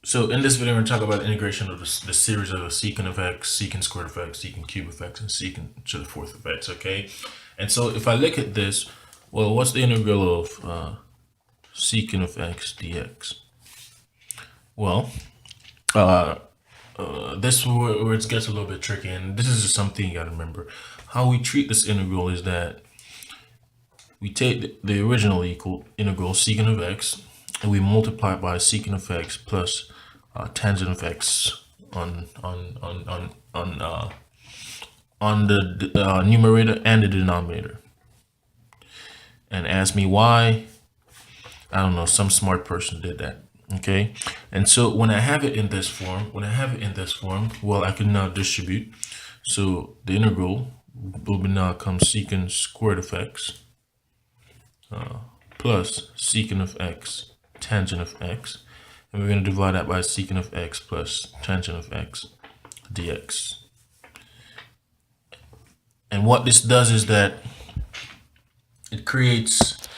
So in this video, we're going to talk about the integration of the series of secant of x, secant squared of x, secant cube of x, and secant to the fourth of x, okay? And so if I look at this, well, what's the integral of secant of x dx? Well, this is where it gets a little bit tricky, and this is just something you got to remember. How we treat this integral is that we take the original integral secant of x, and we multiply it by secant of x plus tangent of x on the numerator and the denominator. And ask me why. I don't know, some smart person did that. Okay, and so when I have it in this form, well, I can now distribute. So the integral will now come secant squared of x plus secant of x tangent of x, and we're going to divide that by secant of x plus tangent of x dx. And what this does is that it creates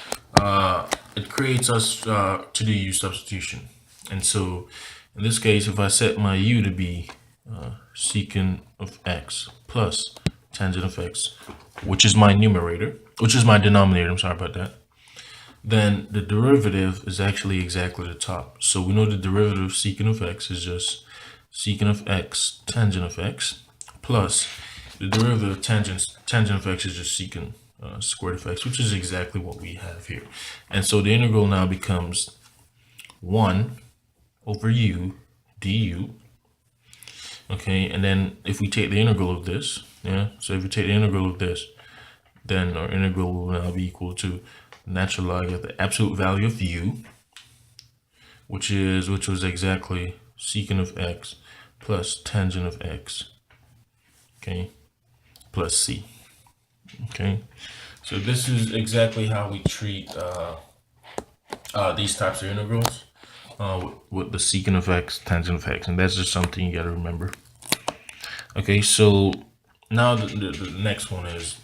us to do u substitution. And so in this case, if I set my u to be secant of x plus tangent of x, which is my denominator, I'm sorry about that, then the derivative is actually exactly the top. So we know the derivative of secant of x is just secant of x tangent of x plus the derivative of tangent of x is just secant squared of x, which is exactly what we have here. And so the integral now becomes 1 over u du. Okay, and then if we take the integral of this, so if we take the integral of this, then our integral will now be equal to natural log of the absolute value of u, which was exactly secant of x plus tangent of x, okay, plus c. Okay, so this is exactly how we treat these types of integrals with the secant of x, tangent of x, and that's just something you got to remember. Okay, so now the next one is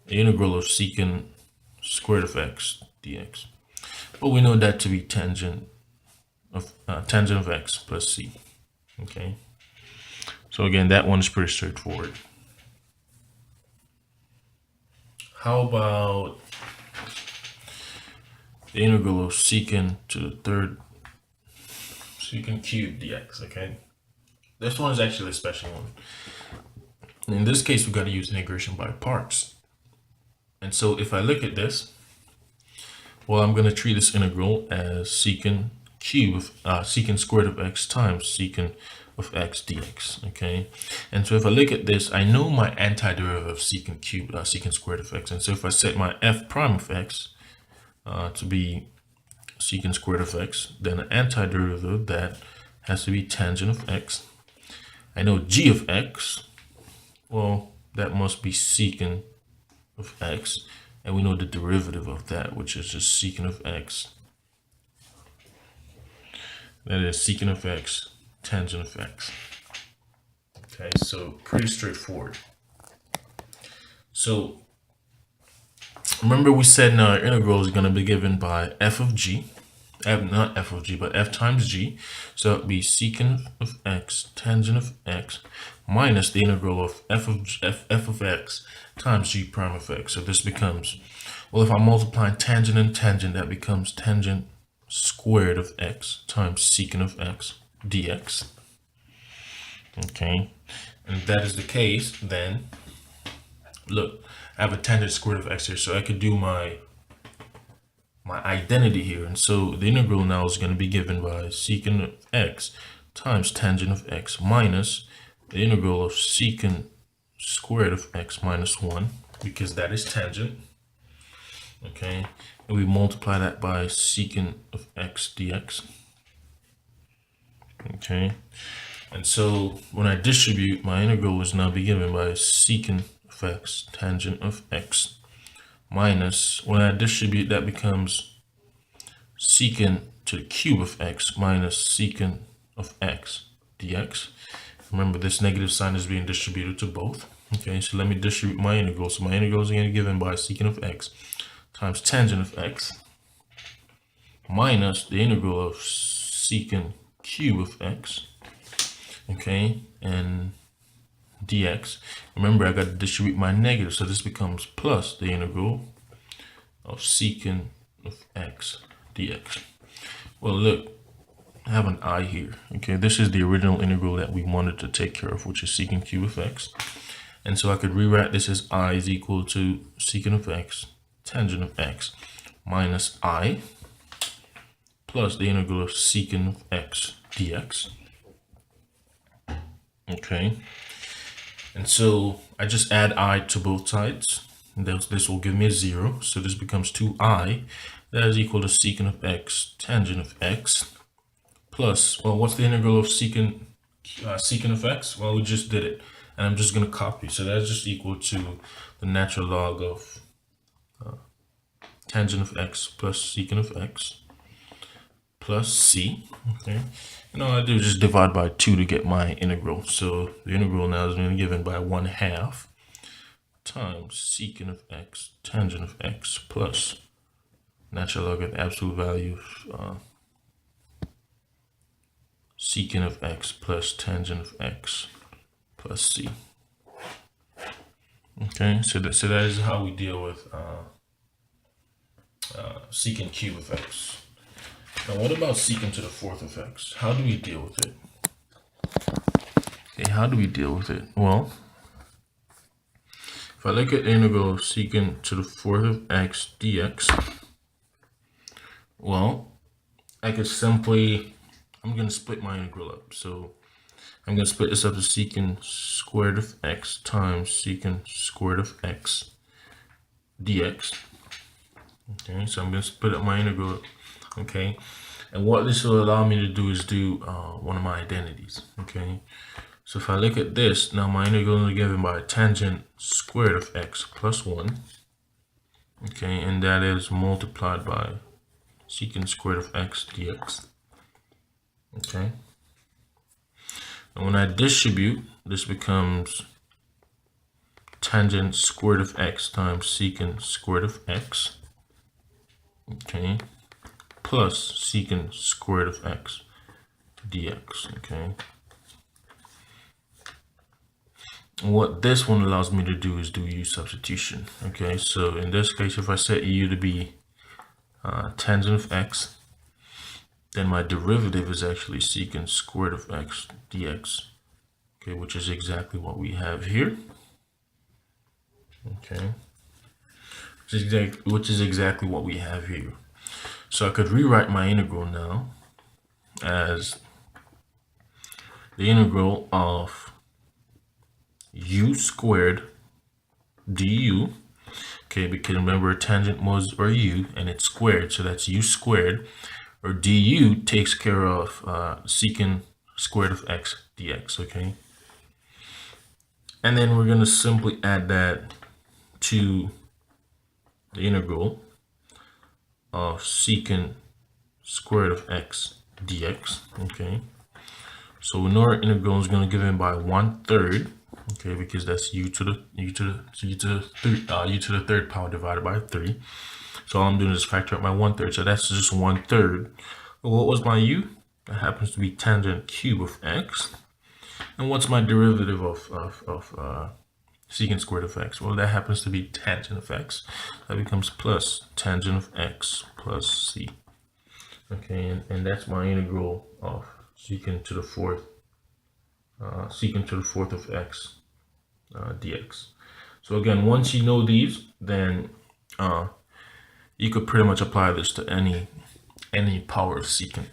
the integral of secant squared of x dx. Well, we know that to be tangent of x plus c. Okay, so again, that one is pretty straightforward. How about the integral of secant to the third secant cube dx? Okay, this one is actually a special one. In this case, we got to use integration by parts. And so if I look at this, well, I'm going to treat this integral as secant squared of x times secant of x dx. Okay, and so if I look at this, I know my antiderivative of secant squared of x. And so if I set my f prime of x to be secant squared of x, then the antiderivative of that has to be tangent of x. I know g of x, well, that must be secant of x, and we know the derivative of that, which is just secant of x. That is secant of x tangent of x. Okay, so pretty straightforward. So remember we said now our integral is going to be given by f of g, not f of g, but f times g. So it would be secant of x tangent of x minus the integral of f of x times g prime of x. So this becomes, well, if I'm multiplying tangent and tangent, that becomes tangent squared of x times secant of x dx. Okay, and if that is the case, then look, I have a tangent squared of x here, so I could do my identity here. And so the integral now is going to be given by secant of x times tangent of x minus the integral of secant squared of x minus 1, because that is tangent. Okay, and we multiply that by secant of x dx. Okay, and so when I distribute, my integral is now be given by secant of x tangent of x minus, when I distribute, that becomes secant to the cube of x minus secant of x dx. Remember, this negative sign is being distributed to both. Okay, so let me distribute my integral. So my integral is again given by secant of x times tangent of x minus the integral of secant cube of x, okay, and dx. Remember, I got to distribute my negative, so this becomes plus the integral of secant of x dx. Well, look, I have an I here. Okay, this is the original integral that we wanted to take care of, which is secant cube of x. And so I could rewrite this as I is equal to secant of x tangent of x minus I plus the integral of secant of x dx. Okay, and so I just add I to both sides. This will give me a 0. So this becomes 2I. That is equal to secant of x tangent of x plus, well, what's the integral of secant of x? Well, we just did it. And I'm just going to copy. So that's just equal to the natural log of tangent of x plus secant of x plus c. Okay. And all I do is just divide by 2 to get my integral. So the integral now is going to be given by 1/2 times secant of x tangent of x plus natural log of the absolute value of secant of x plus tangent of x plus c. Okay, so that is how we deal with secant cube of x. Now, what about secant to the 4th of x? How do we deal with it? Okay, how do we deal with it? Well, if I look at the integral of secant to the 4th of x dx, well, I could simply, I'm going to split my integral up. So I'm going to split this up to secant squared of x times secant squared of x dx. Okay, so I'm going to split up my integral. Okay, and what this will allow me to do is do one of my identities. Okay, so if I look at this, now my integral is given by tangent squared of x plus 1. Okay, and that is multiplied by secant squared of x dx. Okay, and when I distribute, this becomes tangent squared of x times secant squared of x. Okay, plus secant squared of x dx. Okay, and what this one allows me to do is do u substitution. Okay, so in this case, if I set u to be tangent of x, then my derivative is actually secant squared of x dx. Okay, which is exactly what we have here. Okay, which is exactly what we have here. So I could rewrite my integral now as the integral of u squared du. Okay, because remember tangent was or u and it's squared, so that's u squared, or du takes care of secant squared of x dx. Okay, and then we're going to simply add that to the integral of secant squared of x dx. Okay, so we know our integral is going to give in by 1/3. Okay, because that's u to the third power divided by 3. So all I'm doing is factor out my 1/3. So that's just 1/3. Well, what was my u? That happens to be tangent cube of x. And what's my derivative of secant squared of x? Well, that happens to be tangent of x. That becomes plus tangent of x plus c. Okay, and that's my integral of secant to the 4th of x dx. So again, once you know these, then you could pretty much apply this to any power of secant.